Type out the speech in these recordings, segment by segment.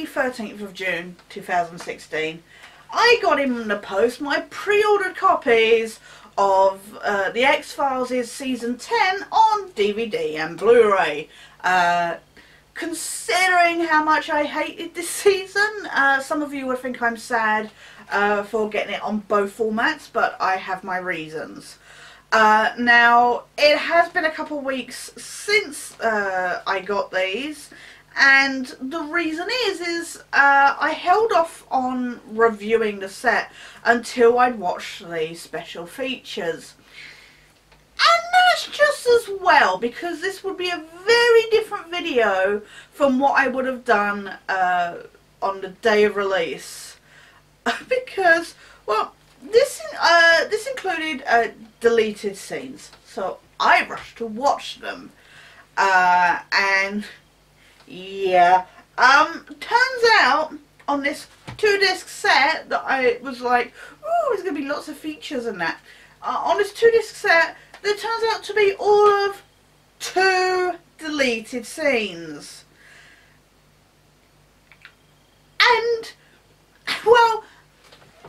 the 13th of June 2016, I got in the post my pre-ordered copies of The X-Files' Season 10 on DVD and Blu-ray. Considering how much I hated this season, some of you would think I'm sad for getting it on both formats, but I have my reasons. Now, it has been a couple of weeks since I got these, and the reason is I held off on reviewing the set until I'd watched the special features. And that's just as well, because this would be a very different video from what I would have done on the day of release. Because, well, this included deleted scenes, so I rushed to watch them. And yeah, turns out on this 2-disc set that I was like, ooh, there's going to be lots of features and that. On this 2-disc set, there turns out to be all of 2 deleted scenes. And, well,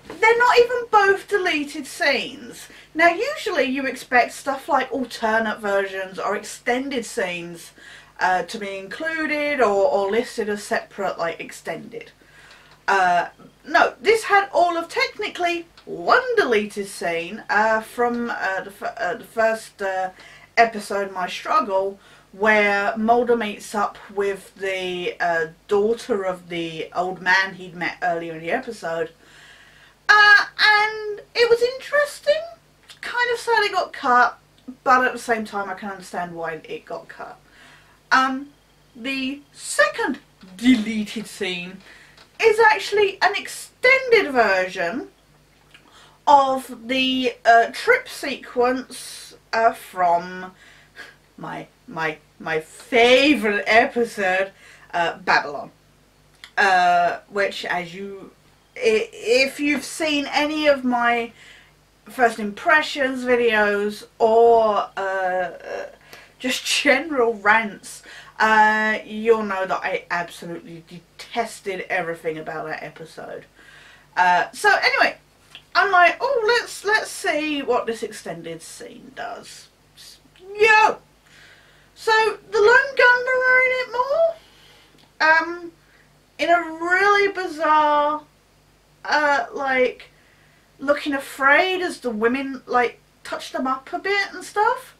they're not even both deleted scenes. Now, usually you expect stuff like alternate versions or extended scenes to be included or listed as separate, like extended. No, this had all of technically 1 deleted scene from the first episode, My Struggle, where Mulder meets up with the daughter of the old man he'd met earlier in the episode. And it was interesting. Kind of sad it got cut, but at the same time I can understand why it got cut. The second deleted scene is actually an extended version of the trip sequence from my favourite episode, Babylon, which, as if you've seen any of my first impressions videos or just general rants, you'll know that I absolutely detested everything about that episode. So anyway, I'm like, oh, let's see what this extended scene does. Yo! So the lone gunmen are in it more, in a really bizarre, like, looking afraid as the women, like, touch them up a bit and stuff.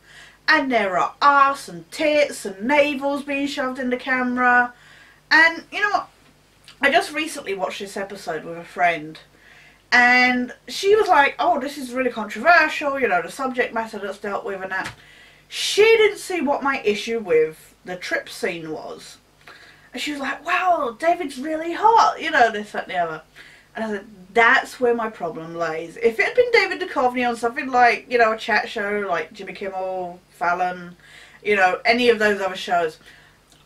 And there are arse and tits and navels being shoved in the camera. And, you know what? I just recently watched this episode with a friend. And she was like, oh, this is really controversial, you know, the subject matter that's dealt with and that. She didn't see what my issue with the trip scene was. And she was like, wow, David's really hot, you know, this, that and the other. And I said, that's where my problem lays. If it had been David Duchovny on something like, you know, a chat show like Jimmy Kimmel, Fallon, you know, any of those other shows,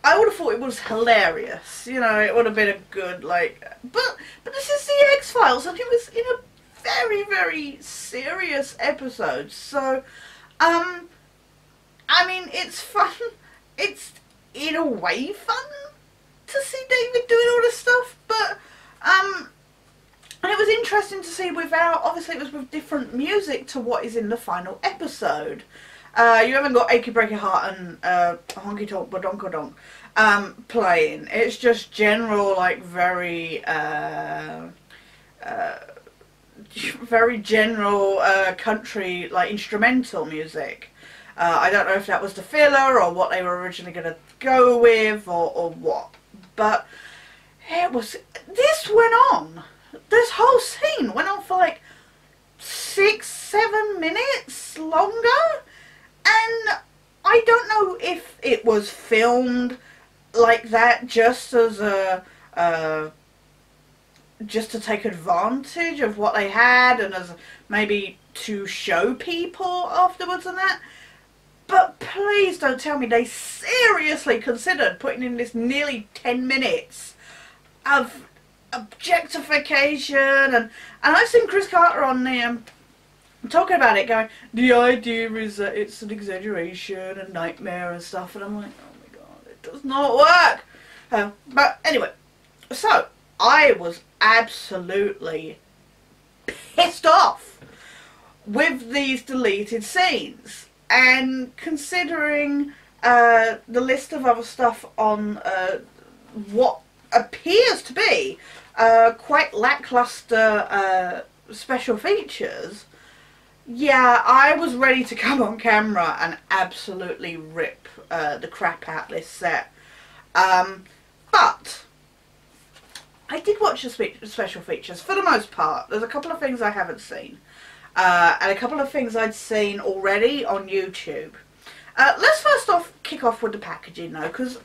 I would have thought it was hilarious. You know, it would have been a good, like, but this is the X-Files, and it was in a very, very serious episode. So, I mean, it's fun. It's, in a way, fun to see David doing all this stuff, but, and it was interesting to see without, obviously it was with different music to what is in the final episode. You haven't got Achy Breaky Heart and Honky Tonk Badonkadonk playing. It's just general, like, very general country, like, instrumental music. I don't know if that was the filler or what they were originally going to go with or what. But it was, this went on. This whole scene went on for like 6-7 minutes longer, and I don't know if it was filmed like that just as a just to take advantage of what they had and as maybe to show people afterwards and that. But please don't tell me they seriously considered putting in this nearly 10 minutes of objectification, and I've seen Chris Carter on the talking about it, going, the idea is that it's an exaggeration and nightmare and stuff, and I'm like, oh my god, it does not work. But anyway, So, I was absolutely pissed off with these deleted scenes, and considering the list of other stuff on what appears to be quite lackluster special features, yeah, I was ready to come on camera and absolutely rip the crap out this set. But I did watch the special features for the most part. There's a couple of things I haven't seen. And a couple of things I'd seen already on YouTube. Let's first off kick off with the packaging though, because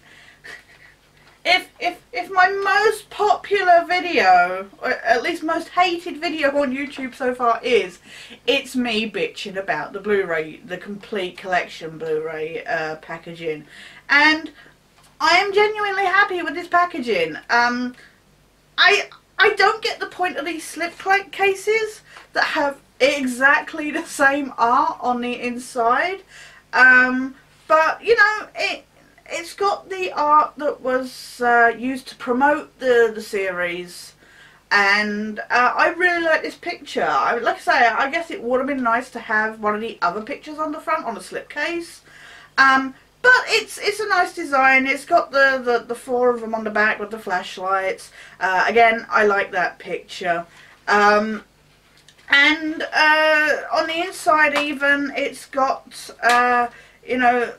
if my most popular video, or at least most hated video on YouTube so far it's me bitching about the Blu-ray, the complete collection Blu-ray packaging. And I am genuinely happy with this packaging. I don't get the point of these slip cases that have exactly the same art on the inside, but you know, it's got the art that was used to promote the series, and I really like this picture. Like I say, I guess it would have been nice to have one of the other pictures on the front on a slipcase, but it's a nice design. It's got the four of them on the back with the flashlights. Again, I like that picture. And on the inside even, it's got, you know,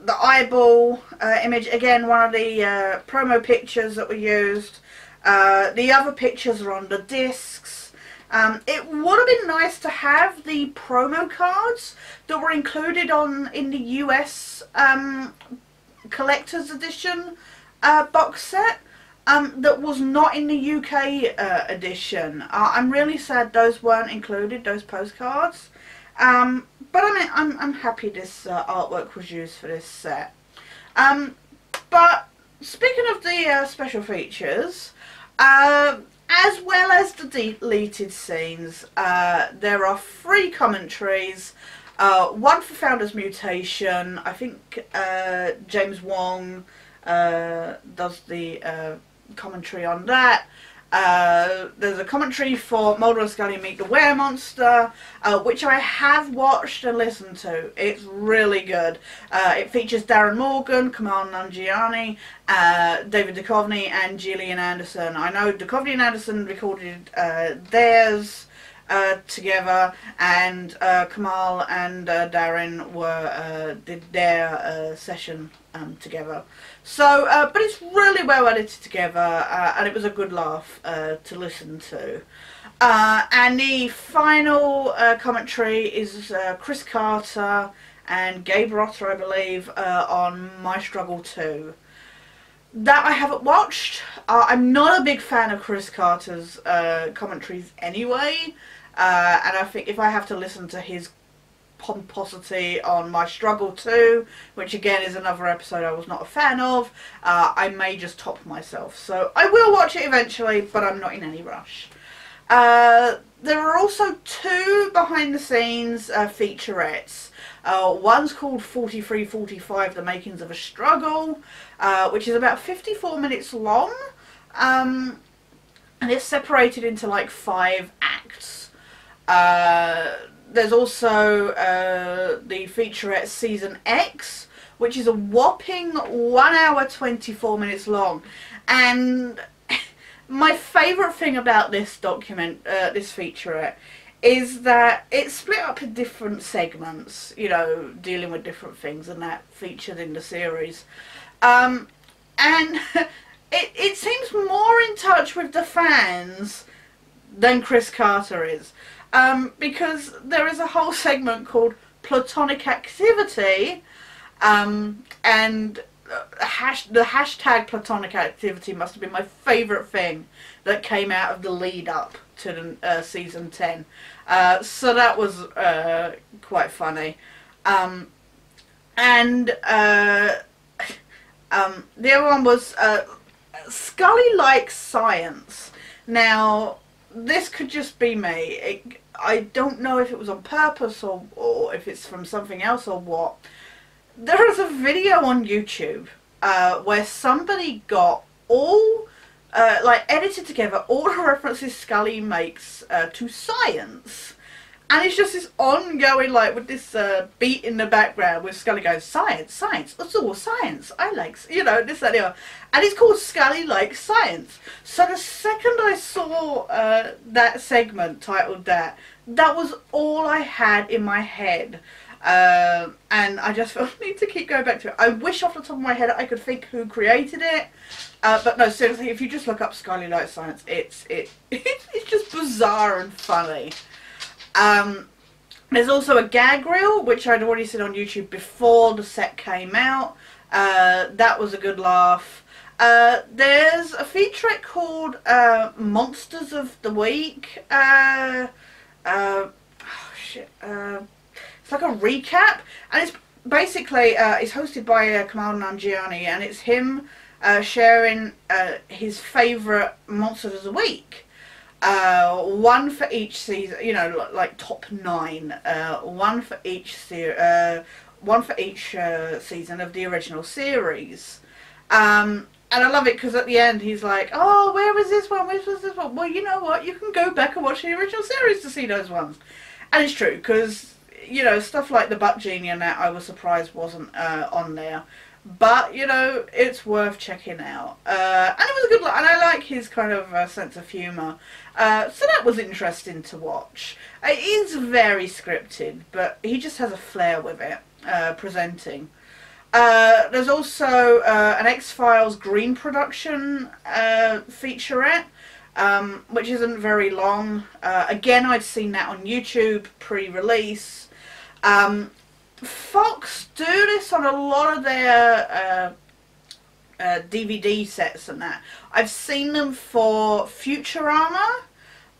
the eyeball image. Again, one of the promo pictures that were used. The other pictures are on the discs. It would have been nice to have the promo cards that were included in the US collector's edition box set. That was not in the UK edition. I'm really sad those weren't included, those postcards. But I mean, I'm happy this artwork was used for this set. But speaking of the special features, as well as the deleted scenes, there are 3 commentaries. One for Founder's Mutation. I think James Wong does the commentary on that. There's a commentary for Mulder and Scully Meet the Weremonster, which I have watched and listened to. It's really good. It features Darren Morgan, Kamal Nanjiani, David Duchovny and Gillian Anderson. I know Duchovny and Anderson recorded theirs together, and Kamal and Darren did their session together. So, but it's really well edited together, and it was a good laugh to listen to. And the final commentary is Chris Carter and Gabe Rother, I believe, on My Struggle 2. That I haven't watched. I'm not a big fan of Chris Carter's commentaries anyway, and I think if I have to listen to his pomposity on My Struggle 2, which again is another episode I was not a fan of, I may just top myself. So I will watch it eventually, but I'm not in any rush. There are also 2 behind the scenes featurettes. One's called 4345, The Makings of a Struggle, which is about 54 minutes long, and it's separated into like 5 acts. There's also the featurette Season X, which is a whopping 1 hour 24 minutes long. And my favourite thing about this this featurette, is that it's split up in different segments, you know, dealing with different things and that featured in the series. And it seems more in touch with the fans than Chris Carter is. Because there is a whole segment called Platonic Activity, and the hashtag Platonic Activity must have been my favourite thing that came out of the lead up to the, season 10. So that was quite funny. The other one was Scully Likes Science. Now, this could just be me. I don't know if it was on purpose or if it's from something else or what. There is a video on YouTube where somebody got all like edited together all the references Scully makes to science. And it's just this ongoing, like, with this beat in the background with Scully going, science, science, it's all science, I like, you know, this, that, the other. And it's called Scully Likes Science. So the second I saw that segment titled that was all I had in my head. And I just felt I need to keep going back to it. I wish off the top of my head I could think who created it. But no, seriously, if you just look up Scully Likes Science, it's just bizarre and funny. There's also a gag reel, which I'd already seen on YouTube before the set came out. That was a good laugh. There's a featurette called Monsters of the Week. Oh shit. It's like a recap, and it's basically it's hosted by Kamal Nanjiani, and it's him sharing his favourite monsters of the week. One for each season, you know, like top 9. One for each season of the original series. And I love it because at the end he's like, "Oh, where was this one? Where was this one?" Well, you know what? You can go back and watch the original series to see those ones. And it's true because, you know, stuff like the Butt Genie and that, I was surprised wasn't on there. But, you know, it's worth checking out. And it was a good look, and I like his kind of sense of humour. So that was interesting to watch. It is very scripted, but he just has a flair with it, presenting. There's also an X-Files Green production featurette, which isn't very long. Again, I'd seen that on YouTube pre-release. Fox do this on a lot of their DVD sets and that. I've seen them for Futurama,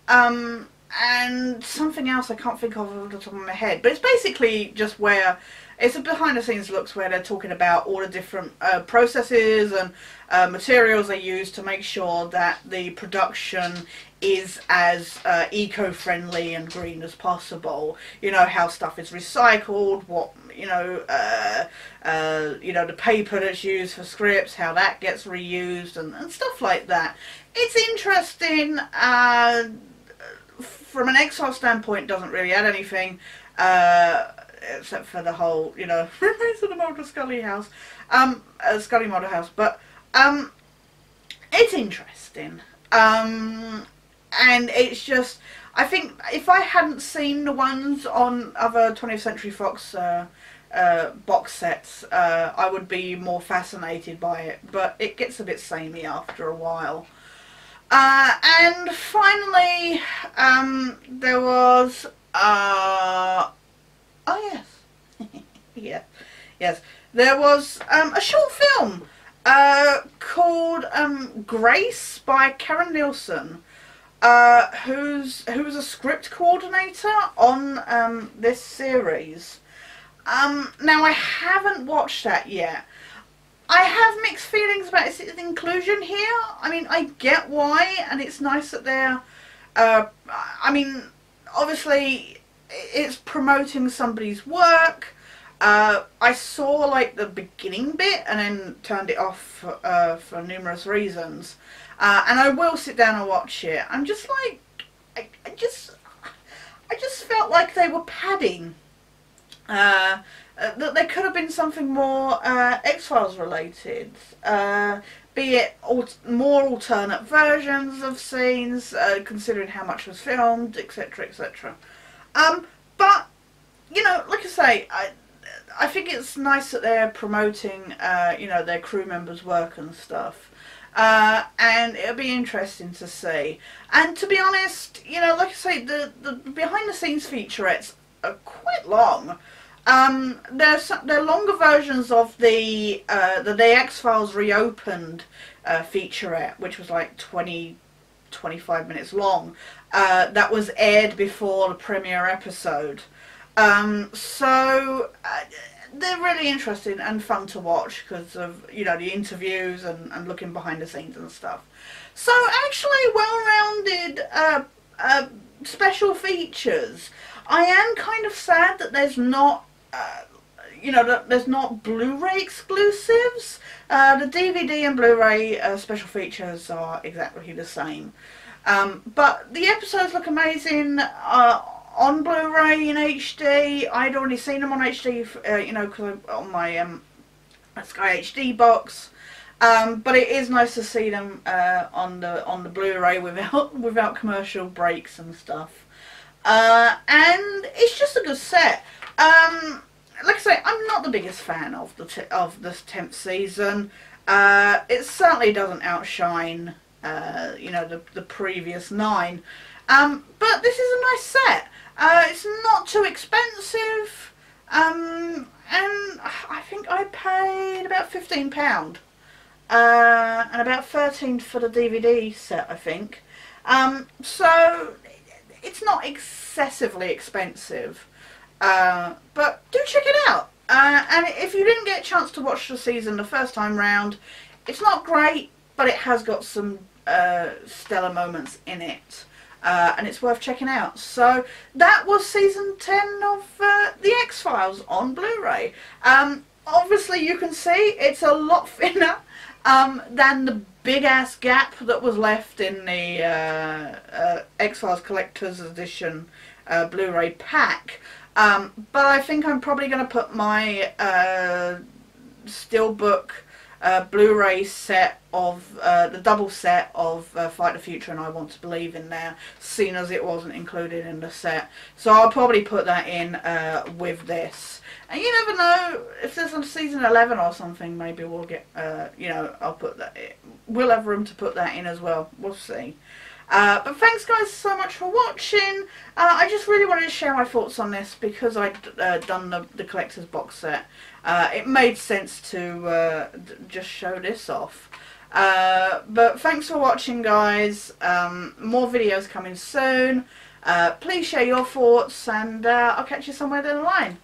and something else I can't think of off the top of my head. But it's basically just where it's a behind the scenes looks where they're talking about all the different processes and materials they use to make sure that the production is as eco-friendly and green as possible. You know, how stuff is recycled, what, you know, the paper that's used for scripts, how that gets reused and stuff like that. It's interesting. From an X-Files standpoint, doesn't really add anything, except for the whole, you know, remains of the Mulder Scully house, Scully Mulder house, but it's interesting. And it's just, I think if I hadn't seen the ones on other 20th Century Fox box sets, I would be more fascinated by it, but it gets a bit samey after a while. And finally, there was, oh yes, yeah, yes, there was a short film called Grace by Karen Nielsen, who's a script coordinator on this series. Now I haven't watched that yet. I have mixed feelings about its inclusion here. I mean, I get why, and it's nice that they're, I mean, obviously it's promoting somebody's work. I saw like the beginning bit and then turned it off for numerous reasons. And I will sit down and watch it. I'm just like, I just felt like they were padding. That there could have been something more X-Files related, be it more alternate versions of scenes, considering how much was filmed, etc, etc. But, you know, like I say, I think it's nice that they're promoting, you know, their crew members' work and stuff. And it'll be interesting to see. And to be honest, you know, like I say, the behind the scenes featurettes are quite long. They're longer versions of the X-Files Reopened featurette, which was like 25 minutes long. That was aired before the premiere episode. So they're really interesting and fun to watch because of, you know, the interviews and looking behind the scenes and stuff. So actually well-rounded special features. I am kind of sad that there's not, you you know, there's not Blu-ray exclusives. The DVD and Blu-ray special features are exactly the same. But the episodes look amazing on Blu-ray in HD. I'd already seen them on HD, you know, cause on my Sky HD box. But it is nice to see them on the Blu-ray without commercial breaks and stuff. And it's just a good set. Like I say, I'm not the biggest fan of this 10th season. It certainly doesn't outshine you know, the previous 9. But this is a nice set. It's not too expensive. And I think I paid about £15. And about 13 for the DVD set, I think. So it's not excessively expensive. But do check it out. And if you didn't get a chance to watch the season the first time round, it's not great, but it has got some stellar moments in it. And it's worth checking out. So that was season 10 of The X-Files on Blu-ray. Obviously you can see it's a lot thinner than the big ass gap that was left in the X-Files Collector's Edition Blu-ray pack. But I think I'm probably going to put my Steelbook Blu-ray set of the double set of Fight the Future and I Want to Believe in there, seeing as it wasn't included in the set. So I'll probably put that in with this. And you never know, if there's a season 11 or something, maybe we'll get, you know, I'll put that in. We'll have room to put that in as well. We'll see. But thanks guys so much for watching. I just really wanted to share my thoughts on this because I'd done the collector's box set. It made sense to just show this off. But thanks for watching guys. More videos coming soon. Please share your thoughts and I'll catch you somewhere down the line.